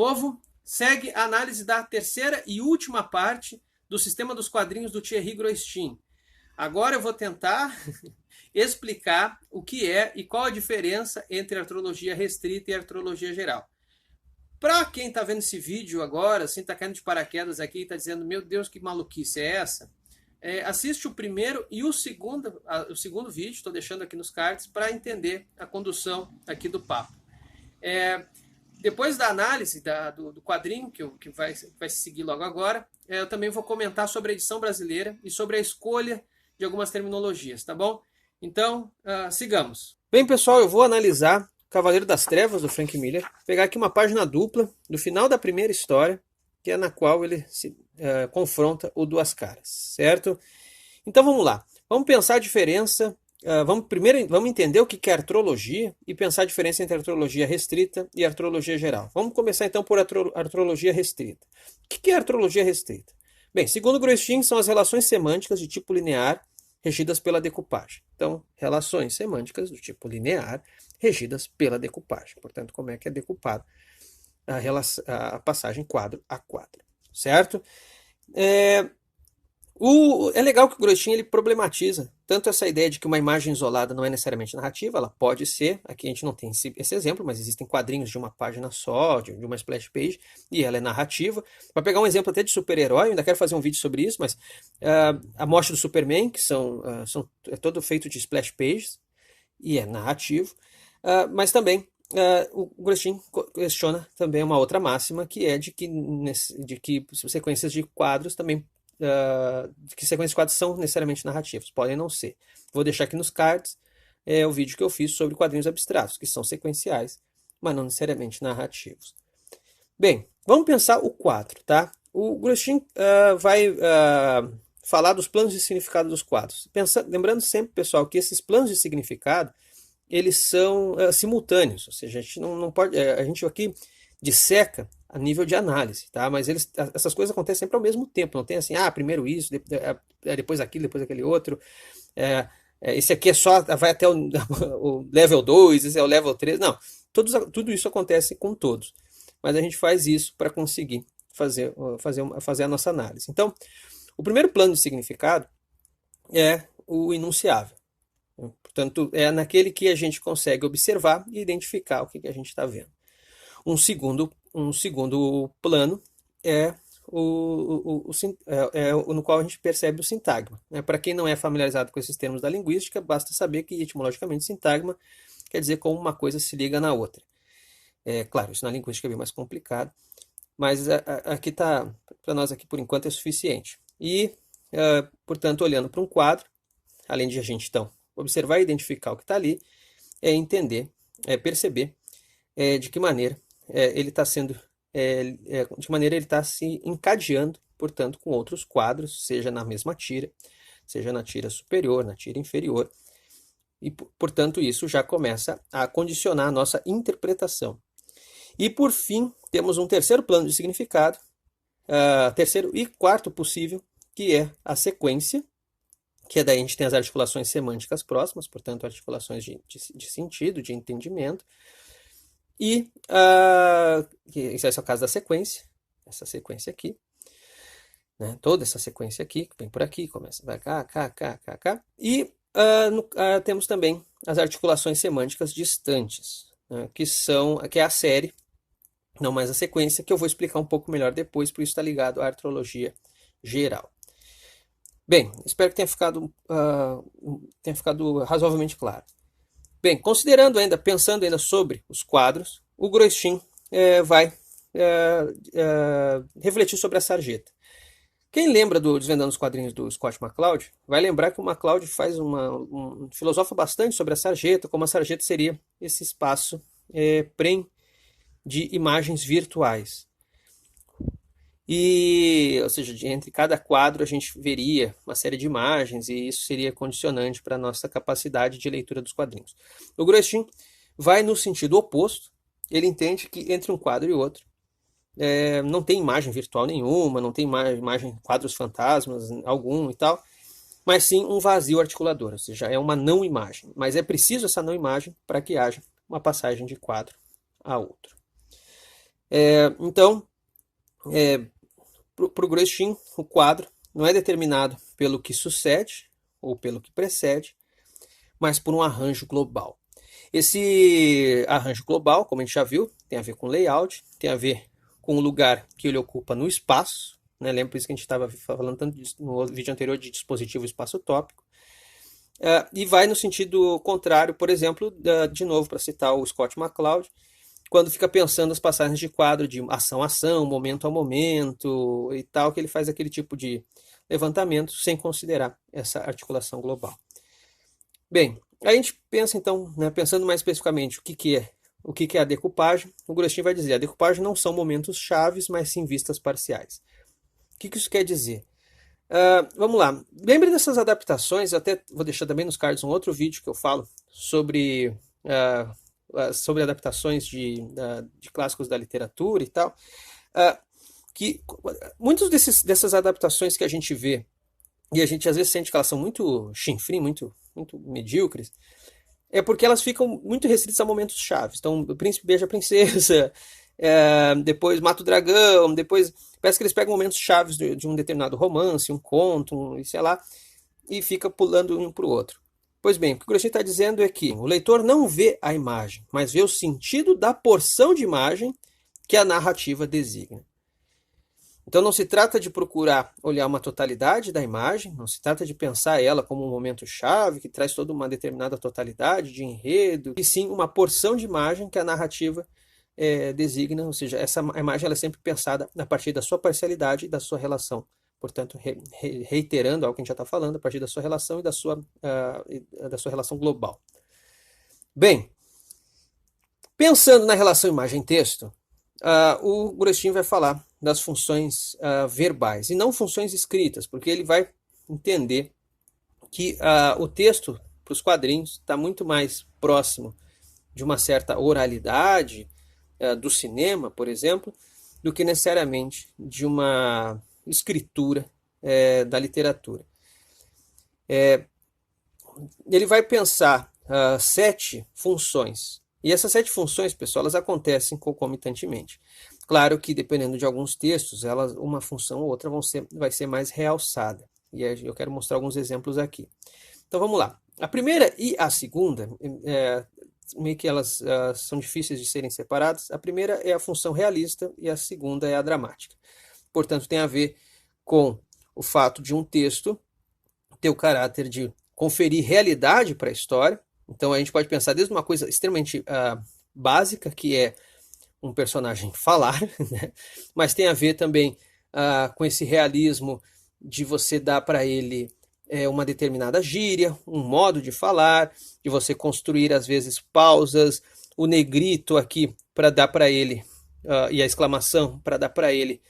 Povo, segue a análise da terceira e última parte do sistema dos quadrinhos do Thierry Groestin. Agora eu vou tentar explicar o que é e qual a diferença entre artrologia restrita e artrologia geral. Para quem está vendo esse vídeo agora, assim, está caindo de paraquedas aqui e está dizendo, meu Deus, que maluquice é essa? Assiste o primeiro e o segundo vídeo, estou deixando aqui nos cards, para entender a condução aqui do papo. Depois da análise do quadrinho, que vai se seguir logo agora, eu também vou comentar sobre a edição brasileira e sobre a escolha de algumas terminologias, tá bom? Então, sigamos. Bem, pessoal, eu vou analisar Cavaleiro das Trevas, do Frank Miller, pegar aqui uma página dupla do final da primeira história, que é na qual ele se confronta o Duas Caras, certo? Então vamos lá, vamos pensar a diferença, vamos entender o que é artrologia e pensar a diferença entre artrologia restrita e artrologia geral. Vamos começar então por artrologia restrita. O que é artrologia restrita? Bem, segundo Groestin, são as relações semânticas de tipo linear regidas pela decupagem. Então, relações semânticas do tipo linear regidas pela decupagem. Portanto, como é que é decupado a passagem quadro a quadro, certo? É legal que o Groestin ele problematiza tanto essa ideia de que uma imagem isolada não é necessariamente narrativa, ela pode ser, aqui a gente não tem esse exemplo, mas existem quadrinhos de uma página só, de uma splash page, e ela é narrativa. Para pegar um exemplo até de super-herói, eu ainda quero fazer um vídeo sobre isso, mas a morte do Superman, que é todo feito de splash pages, e é narrativo, mas também o Groestin questiona também uma outra máxima, que é de que sequências de quadros também que sequências de quadros são necessariamente narrativos, podem não ser. Vou deixar aqui nos cards o vídeo que eu fiz sobre quadrinhos abstratos, que são sequenciais, mas não necessariamente narrativos. Bem, vamos pensar o quadro, tá? O Groestin vai falar dos planos de significado dos quadros. Lembrando sempre, pessoal, que esses planos de significado eles são simultâneos, ou seja, a gente não pode, a gente aqui disseca a nível de análise, tá? Mas essas coisas acontecem sempre ao mesmo tempo, não tem assim, primeiro isso, depois aquilo, depois aquele outro, esse aqui vai até o level 2, esse é o level 3, não, tudo isso acontece com todos, mas a gente faz isso para conseguir fazer a nossa análise. Então, o primeiro plano de significado é o enunciável, portanto, é naquele que a gente consegue observar e identificar o que a gente está vendo. Um segundo plano é no qual a gente percebe o sintagma. Para quem não é familiarizado com esses termos da linguística, basta saber que etimologicamente sintagma quer dizer como uma coisa se liga na outra. Claro, isso na linguística é bem mais complicado, mas aqui tá, para nós aqui por enquanto é suficiente. E, portanto, olhando para um quadro, além de a gente então observar e identificar o que está ali, entender, perceber de que maneira ele está sendo, de que maneira ele está se encadeando, portanto, com outros quadros, seja na mesma tira, seja na tira superior, na tira inferior, e, portanto, isso já começa a condicionar a nossa interpretação. E, por fim, temos um terceiro plano de significado, terceiro e quarto possível, que é a sequência, que daí a gente tem as articulações semânticas próximas, portanto, articulações de sentido, de entendimento, e esse é o caso da sequência, essa sequência aqui, né? Toda essa sequência aqui, que vem por aqui, começa, vai cá, cá. E temos também as articulações semânticas distantes, né? que é a série, não mais a sequência, que eu vou explicar um pouco melhor depois, por isso está ligado à artrologia geral. Bem, espero que tenha ficado razoavelmente claro. Bem, pensando ainda sobre os quadros, o Groestin vai refletir sobre a sarjeta. Quem lembra do Desvendando os Quadrinhos do Scott McCloud, vai lembrar que o McCloud filosofa bastante sobre a sarjeta, como a sarjeta seria esse espaço prenhe de imagens virtuais. Ou seja, entre cada quadro a gente veria uma série de imagens e isso seria condicionante para a nossa capacidade de leitura dos quadrinhos. O Groestin vai no sentido oposto, ele entende que entre um quadro e outro não tem imagem virtual nenhuma, não tem imagem, quadros fantasmas algum e tal, mas sim um vazio articulador, ou seja, é uma não imagem, mas é preciso essa não imagem para que haja uma passagem de quadro a outro. Então, para o Grosjean, o quadro não é determinado pelo que sucede ou pelo que precede, mas por um arranjo global. Esse arranjo global, como a gente já viu, tem a ver com layout, tem a ver com o lugar que ele ocupa no espaço, né? Lembra isso que a gente estava falando tanto no vídeo anterior de dispositivo espaço-tópico. E vai no sentido contrário, por exemplo, de novo, para citar o Scott McCloud, quando fica pensando as passagens de quadro de ação a ação, momento a momento e tal, que ele faz aquele tipo de levantamento sem considerar essa articulação global. Bem, a gente pensa então, né, pensando mais especificamente o que é a decupagem, o Grosjean vai dizer: a decupagem não são momentos chaves, mas sim vistas parciais. O que isso quer dizer? Vamos lá. Lembre dessas adaptações, eu até vou deixar também nos cards um outro vídeo que eu falo sobre adaptações de clássicos da literatura e tal. Que muitas dessas adaptações que a gente vê, e a gente às vezes sente que elas são muito chinfrim, muito medíocres, é porque elas ficam muito restritas a momentos chaves. Então, o príncipe beija a princesa, depois mata o dragão, depois parece que eles pegam momentos chaves de um determinado romance, um conto, sei lá, e fica pulando um para o outro. Pois bem, o que o Grosjean está dizendo é que o leitor não vê a imagem, mas vê o sentido da porção de imagem que a narrativa designa. Então não se trata de procurar olhar uma totalidade da imagem, não se trata de pensar ela como um momento-chave que traz toda uma determinada totalidade de enredo, e sim uma porção de imagem que a narrativa designa, ou seja, essa imagem ela é sempre pensada a partir da sua parcialidade e da sua relação. Portanto, reiterando algo que a gente já está falando, a partir da sua relação e da sua relação global. Bem, pensando na relação imagem-texto, o Grosjean vai falar das funções verbais e não funções escritas, porque ele vai entender que o texto para os quadrinhos está muito mais próximo de uma certa oralidade do cinema, por exemplo, do que necessariamente de uma escritura da literatura. Ele vai pensar 7 funções. E essas 7 funções, pessoal, elas acontecem concomitantemente. Claro que, dependendo de alguns textos, uma função ou outra vai ser mais realçada. E eu quero mostrar alguns exemplos aqui. Então, vamos lá. A primeira e a segunda, meio que elas são difíceis de serem separadas. A primeira é a função realista e a segunda é a dramática. Portanto, tem a ver com o fato de um texto ter o caráter de conferir realidade para a história. Então a gente pode pensar desde uma coisa extremamente básica, que é um personagem falar, né? Mas tem a ver também com esse realismo de você dar para ele uma determinada gíria, um modo de falar, de você construir às vezes pausas, o negrito aqui para dar para ele, e a exclamação para dar para ele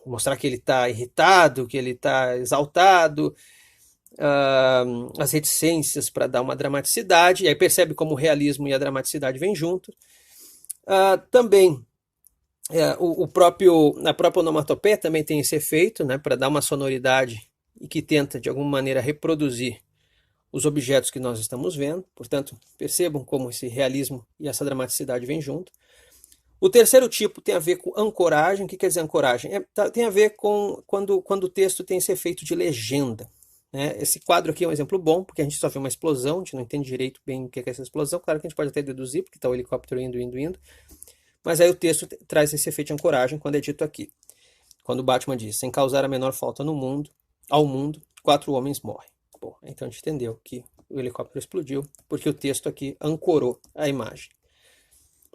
mostrar que ele está irritado, que ele está exaltado, as reticências para dar uma dramaticidade, e aí percebe como o realismo e a dramaticidade vêm juntos. Também a própria onomatopeia também tem esse efeito, né, para dar uma sonoridade e que tenta de alguma maneira reproduzir os objetos que nós estamos vendo. Portanto, percebam como esse realismo e essa dramaticidade vêm junto. O terceiro tipo tem a ver com ancoragem. O que quer dizer ancoragem? Tem a ver com quando o texto tem esse efeito de legenda. Né? Esse quadro aqui é um exemplo bom, porque a gente só vê uma explosão, a gente não entende direito bem o que é essa explosão. Claro que a gente pode até deduzir, porque está o helicóptero indo. Mas aí o texto traz esse efeito de ancoragem quando é dito aqui. Quando o Batman diz: sem causar a menor falta ao mundo, 4 homens morrem. Bom, então a gente entendeu que o helicóptero explodiu, porque o texto aqui ancorou a imagem.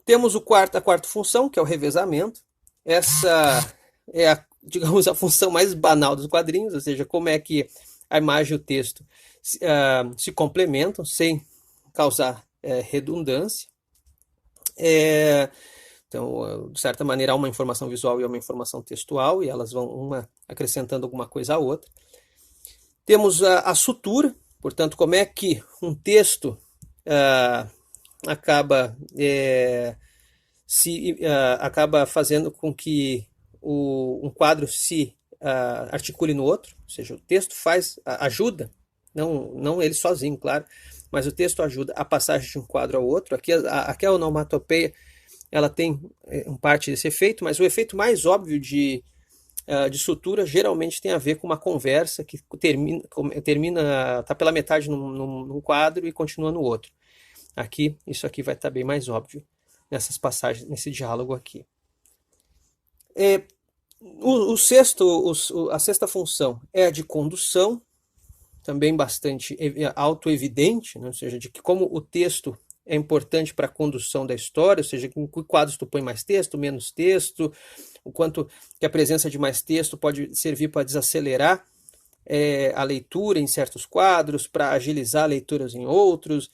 Temos a quarta função, que é o revezamento. Essa é, digamos, a função mais banal dos quadrinhos, ou seja, como é que a imagem e o texto se complementam sem causar redundância. Então, de certa maneira, há uma informação visual e uma informação textual, e elas vão uma acrescentando alguma coisa à outra. Temos a sutura, portanto, como é que um texto acaba fazendo com que um quadro se articule no outro, ou seja, o texto ajuda, não ele sozinho, claro, mas o texto ajuda a passagem de um quadro ao outro. Aqui a onomatopeia ela tem parte desse efeito, mas o efeito mais óbvio de sutura geralmente tem a ver com uma conversa que tá pela metade num quadro e continua no outro. Aqui, isso aqui vai estar bem mais óbvio nessas passagens, nesse diálogo aqui. A sexta função é a de condução, também bastante autoevidente, né? Ou seja, de que como o texto é importante para a condução da história, ou seja, em que quadros tu põe mais texto, menos texto, o quanto que a presença de mais texto pode servir para desacelerar a leitura em certos quadros, para agilizar leituras em outros,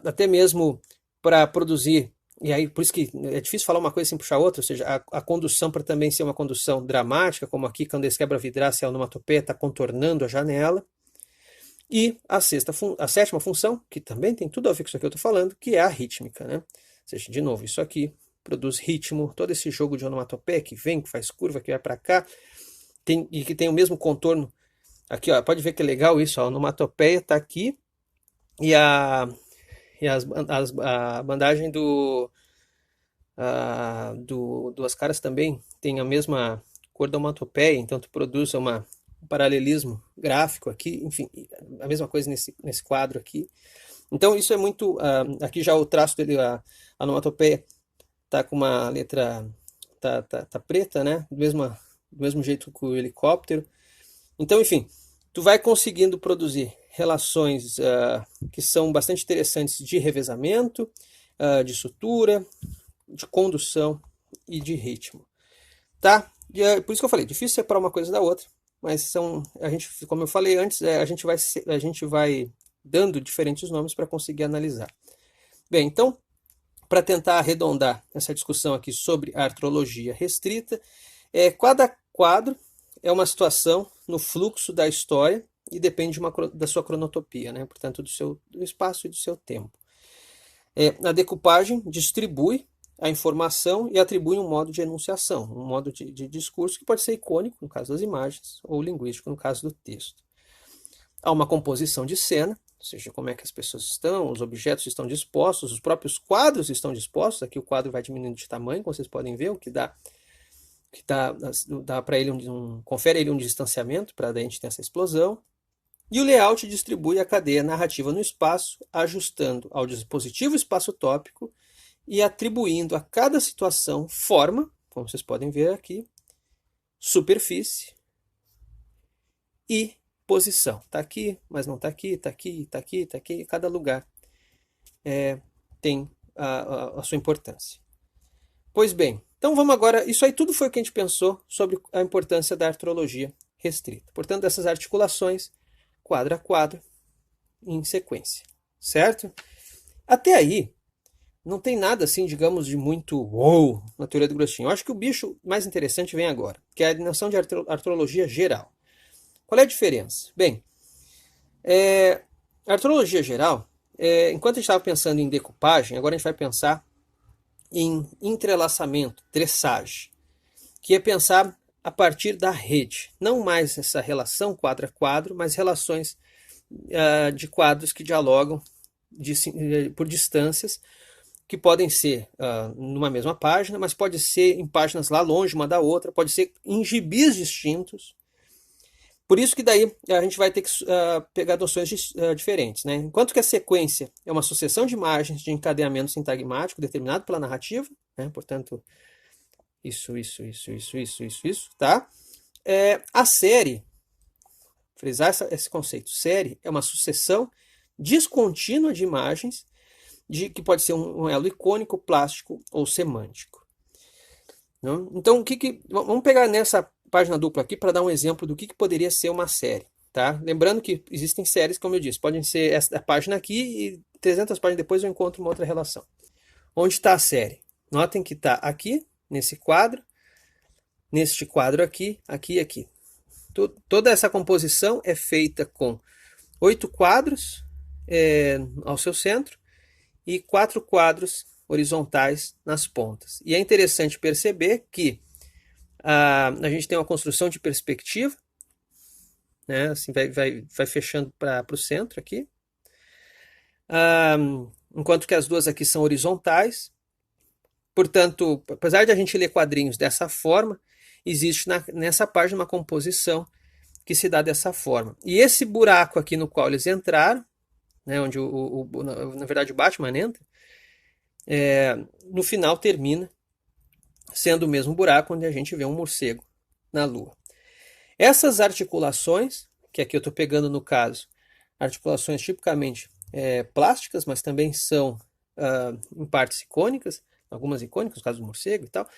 até mesmo para produzir, e aí por isso que é difícil falar uma coisa sem puxar outra, ou seja, a condução para também ser uma condução dramática, como aqui quando esse quebra-vidraça e a onomatopeia está contornando a janela. E a sétima função, que também tem tudo a ver com isso aqui que eu estou falando, que é a rítmica, né? Ou seja, de novo, isso aqui produz ritmo, todo esse jogo de onomatopeia que vem, que faz curva, que vai para cá, e que tem o mesmo contorno. Aqui, ó, pode ver que é legal isso, a onomatopeia está aqui e a bandagem duas caras também tem a mesma cor da onomatopeia, então tu produz um paralelismo gráfico aqui, enfim, a mesma coisa nesse quadro aqui. Então isso é muito, aqui já o traço dele, a onomatopeia tá com uma letra, tá preta, né, do mesmo jeito que o helicóptero. Então, enfim, tu vai conseguindo produzir relações que são bastante interessantes de revezamento, de sutura, de condução e de ritmo, tá? Por isso que eu falei, difícil separar uma coisa da outra, mas como eu falei antes, a gente vai dando diferentes nomes para conseguir analisar. Bem, então, para tentar arredondar essa discussão aqui sobre a artrologia restrita, cada quadro é uma situação no fluxo da história e depende da sua cronotopia, né? Portanto, do espaço e do seu tempo. A decupagem distribui a informação e atribui um modo de enunciação, um modo de discurso que pode ser icônico, no caso das imagens, ou linguístico, no caso do texto. Há uma composição de cena, ou seja, como é que as pessoas estão, os objetos estão dispostos, os próprios quadros estão dispostos. Aqui o quadro vai diminuindo de tamanho, como vocês podem ver, o que dá para ele confere a ele um distanciamento para a gente ter essa explosão. E o layout distribui a cadeia narrativa no espaço, ajustando ao dispositivo espaço-tópico e atribuindo a cada situação forma, como vocês podem ver aqui, superfície e posição. Está aqui, mas não está aqui, está aqui, está aqui, está aqui. Cada lugar tem a sua importância. Pois bem, então vamos agora. Isso aí tudo foi o que a gente pensou sobre a importância da artrologia restrita. Portanto, essas articulações, quadro a quadro, em sequência. Certo? Até aí, não tem nada assim, digamos, de muito wow na teoria do Grostinho. Eu acho que o bicho mais interessante vem agora, que é a noção de artrologia geral. Qual é a diferença? Bem, a artrologia geral, enquanto a gente estava pensando em decupagem, agora a gente vai pensar em entrelaçamento, tressagem, que é pensar a partir da rede. Não mais essa relação quadro a quadro, mas relações de quadros que dialogam por distâncias, que podem ser numa mesma página, mas pode ser em páginas lá longe uma da outra, pode ser em gibis distintos. Por isso que daí a gente vai ter que pegar noções diferentes, né? Enquanto que a sequência é uma sucessão de imagens de encadeamento sintagmático determinado pela narrativa, né? Portanto, isso, tá? A série, frisar esse conceito, série é uma sucessão descontínua de imagens que pode ser um elo icônico, plástico ou semântico. Não? Então, vamos pegar nessa página dupla aqui para dar um exemplo do que poderia ser uma série. Tá? Lembrando que existem séries, como eu disse, podem ser essa página aqui e 300 páginas depois eu encontro uma outra relação. Onde está a série? Notem que está aqui, nesse quadro, neste quadro aqui, aqui e aqui. Toda essa composição é feita com 8 quadros ao seu centro e 4 quadros horizontais nas pontas. E é interessante perceber que a gente tem uma construção de perspectiva, né? Assim vai fechando para o centro aqui, enquanto que as duas aqui são horizontais, Portanto, apesar de a gente ler quadrinhos dessa forma, existe nessa página uma composição que se dá dessa forma. E esse buraco aqui no qual eles entraram, né, onde na verdade o Batman entra, no final termina sendo o mesmo buraco onde a gente vê um morcego na Lua. Essas articulações, que aqui eu estou pegando no caso, articulações tipicamente plásticas, mas também são em partes icônicas, algumas icônicas, no caso do morcego e tal,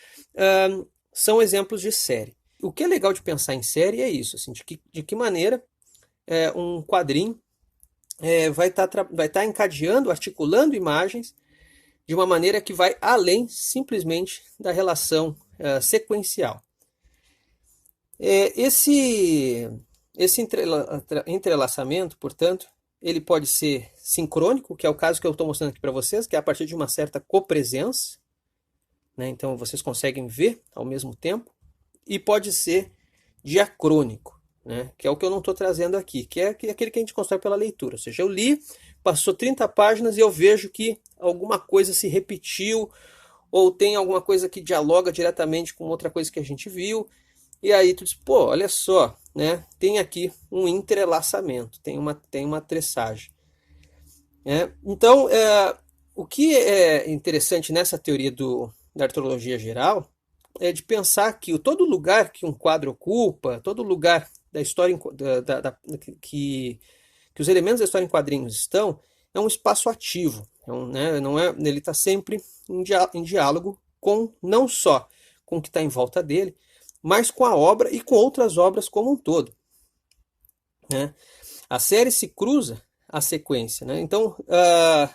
são exemplos de série. O que é legal de pensar em série é isso, assim, de que maneira um quadrinho vai estar encadeando, articulando imagens de uma maneira que vai além simplesmente da relação sequencial. Esse entrelaçamento, portanto, ele pode ser sincrônico, que é o caso que eu estou mostrando aqui para vocês, que é a partir de uma certa copresença, né? Então vocês conseguem ver ao mesmo tempo, e pode ser diacrônico, né? Que é o que eu não estou trazendo aqui, que é aquele que a gente constrói pela leitura. Ou seja, eu li, passou 30 páginas e eu vejo que alguma coisa se repetiu, ou tem alguma coisa que dialoga diretamente com outra coisa que a gente viu, e aí tu diz, pô, olha só, né? Tem aqui um entrelaçamento, tem uma tressagem. Então, o que é interessante nessa teoria da artrologia geral é de pensar que todo lugar que um quadro ocupa, todo lugar da história que os elementos da história em quadrinhos estão, é um espaço ativo. Ele está sempre em diálogo com não só com o que está em volta dele, mas com a obra e com outras obras como um todo. Né? A série se cruza a sequência. Né? Então,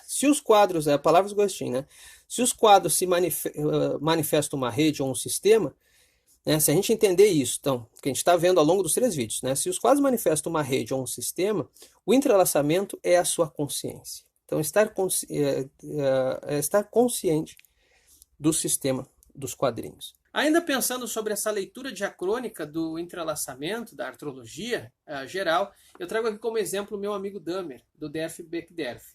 se os quadros, palavras do Agostinho, né? Se os quadros se manifestam uma rede ou um sistema, né? Se a gente entender isso, então, que a gente está vendo ao longo dos 3 vídeos, né? Se os quadros manifestam uma rede ou um sistema, o entrelaçamento é a sua consciência. Então, estar consciente do sistema dos quadrinhos. Ainda pensando sobre essa leitura diacrônica do entrelaçamento, da artrologia geral, eu trago aqui como exemplo o meu amigo Dahmer, do DF BecDerf.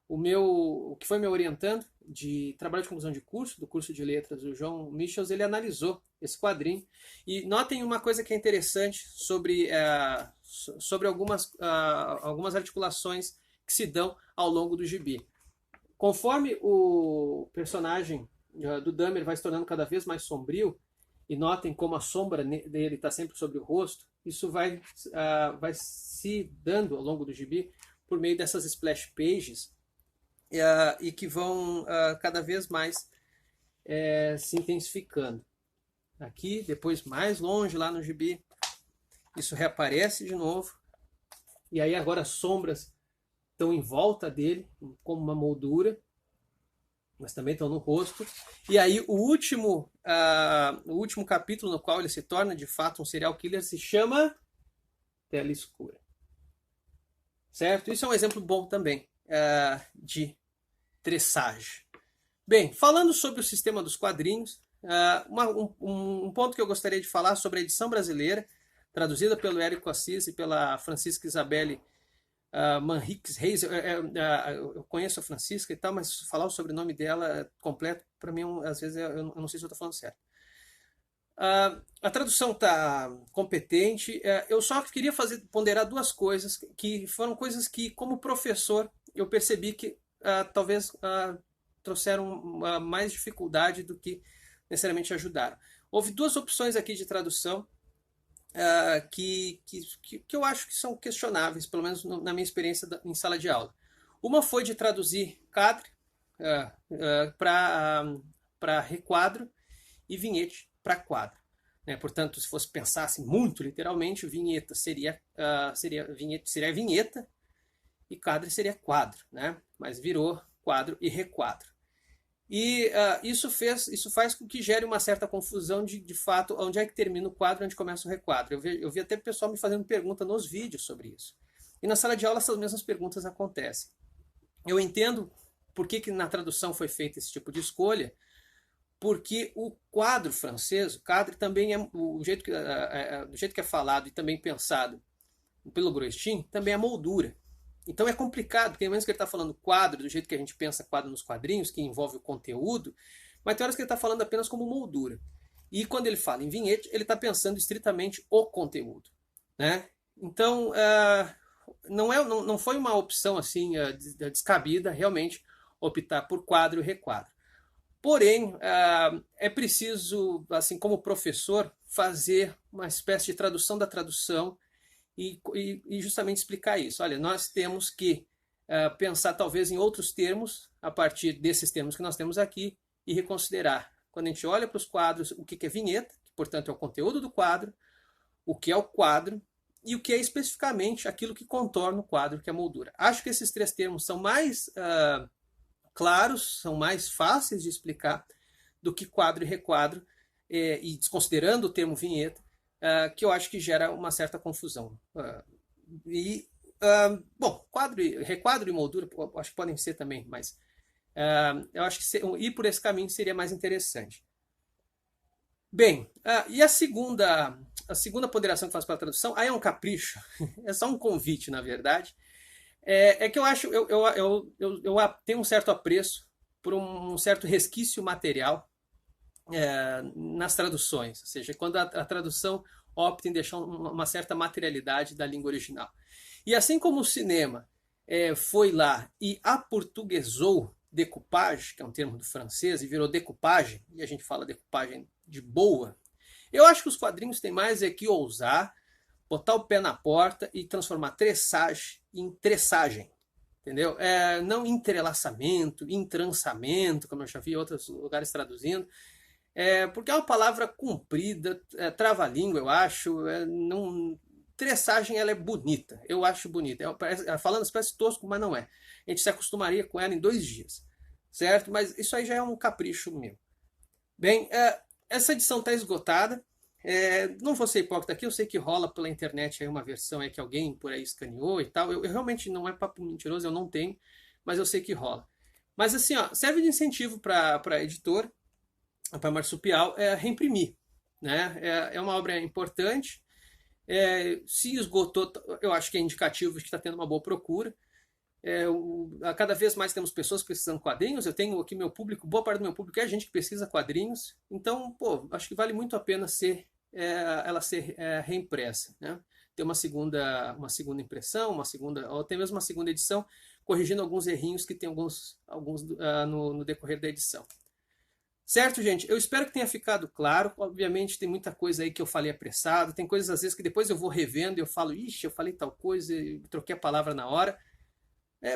O que foi me orientando de trabalho de conclusão de curso, do curso de letras, o João Michels, ele analisou esse quadrinho. E notem uma coisa que é interessante sobre algumas articulações que se dão ao longo do gibi. Conforme o personagem do Dahmer vai se tornando cada vez mais sombrio, e notem como a sombra dele está sempre sobre o rosto, isso vai se dando ao longo do gibi por meio dessas splash pages e que vão cada vez mais se intensificando. Aqui, depois mais longe lá no gibi, isso reaparece de novo, e aí agora as sombras estão em volta dele, como uma moldura, mas também estão no rosto. E aí o último capítulo no qual ele se torna de fato um serial killer se chama Tela Escura. Certo? Isso é um exemplo bom também de tressagem. Bem, falando sobre o sistema dos quadrinhos, um ponto que eu gostaria de falar sobre a edição brasileira, traduzida pelo Érico Assis e pela Francisca Isabelle Manriques Reis. Eu conheço a Francisca e tal, mas falar o sobrenome dela completo, para mim, às vezes, eu não sei se eu estou falando certo. A tradução está competente. Eu só queria ponderar 2 coisas, que foram coisas que, como professor, eu percebi que talvez trouxeram mais dificuldade do que necessariamente ajudaram. Houve 2 opções aqui de tradução que eu acho que são questionáveis, pelo menos na minha experiência em sala de aula. Uma foi de traduzir cadre para requadro e vinhete para quadro. Né? Portanto, se fosse pensar assim, muito literalmente, vinheta seria vinheta e quadro seria quadro, né? Mas virou quadro e requadro. E isso faz com que gere uma certa confusão de fato, onde é que termina o quadro e onde começa o requadro. Eu vi até o pessoal me fazendo pergunta nos vídeos sobre isso. E na sala de aula essas mesmas perguntas acontecem. Eu entendo por que na tradução foi feita esse tipo de escolha, porque o quadro francês, o cadre, também é do jeito que é falado e também pensado pelo Groistin, também é moldura. Então é complicado, porque menos que ele está falando quadro, do jeito que a gente pensa quadro nos quadrinhos, que envolve o conteúdo, mas tem horas que ele está falando apenas como moldura. E quando ele fala em vinhete, ele está pensando estritamente o conteúdo, né? Então, não foi uma opção assim descabida, realmente, optar por quadro e requadro. Porém, é preciso, assim como professor, fazer uma espécie de tradução da tradução e justamente explicar isso. Olha, nós temos que pensar talvez em outros termos a partir desses termos que nós temos aqui e reconsiderar. Quando a gente olha para os quadros, o que é vinheta, que portanto é o conteúdo do quadro, o que é o quadro e o que é especificamente aquilo que contorna o quadro, que é a moldura. Acho que esses três termos são mais claros, são mais fáceis de explicar do que quadro e requadro, e desconsiderando o termo vinheta, que eu acho que gera uma certa confusão. Bom, requadro e moldura acho que podem ser também, mas eu acho que ir por esse caminho seria mais interessante. Bem, e a segunda ponderação que faço para a tradução, aí é um capricho, é só um convite, na verdade, é que eu acho, eu tenho um certo apreço por um certo resquício material nas traduções, ou seja, quando a tradução opta em deixar uma certa materialidade da língua original. E assim como o cinema foi lá e aportuguesou decoupage, que é um termo do francês, e virou decoupagem, e a gente fala decoupagem de boa, eu acho que os quadrinhos têm mais que ousar, botar o pé na porta e transformar tressagem em tressagem, entendeu? Não entrelaçamento, entrançamento, como eu já vi em outros lugares traduzindo, porque é uma palavra comprida, trava-língua, eu acho, tressagem ela é bonita, eu acho bonita, falando parece tosco, mas não é. A gente se acostumaria com ela em 2 dias, certo? Mas isso aí já é um capricho meu. Bem, essa edição está esgotada, não vou ser hipócrita aqui, eu sei que rola pela internet aí uma versão que alguém por aí escaneou e tal, eu realmente não é papo mentiroso, eu não tenho, mas eu sei que rola. Mas assim, serve de incentivo para editor, para Marsupial, reimprimir, né? É uma obra importante, se esgotou, eu acho que é indicativo de que está tendo uma boa procura. Cada vez mais temos pessoas precisando de quadrinhos. Eu tenho aqui meu público, boa parte do meu público é gente que precisa de quadrinhos. Então, pô, acho que vale muito a pena ela ser reimpressa, né? Ter uma segunda impressão, ou até mesmo uma segunda edição, corrigindo alguns errinhos que tem alguns no decorrer da edição. Certo, gente? Eu espero que tenha ficado claro. Obviamente tem muita coisa aí que eu falei apressado, tem coisas às vezes que depois eu vou revendo e eu falo, ixi, eu falei tal coisa e troquei a palavra na hora.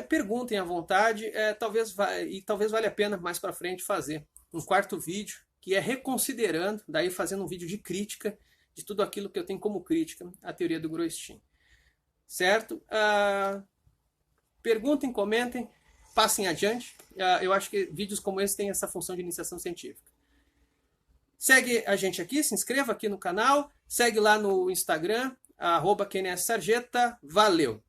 Perguntem à vontade, talvez valha a pena mais para frente fazer um 4º vídeo, que é reconsiderando, daí fazendo um vídeo de crítica de tudo aquilo que eu tenho como crítica à teoria do Groistin. Certo? Perguntem, comentem, passem adiante. Eu acho que vídeos como esse têm essa função de iniciação científica. Segue a gente aqui, se inscreva aqui no canal, segue lá no Instagram, @QNSSarjeta. Valeu!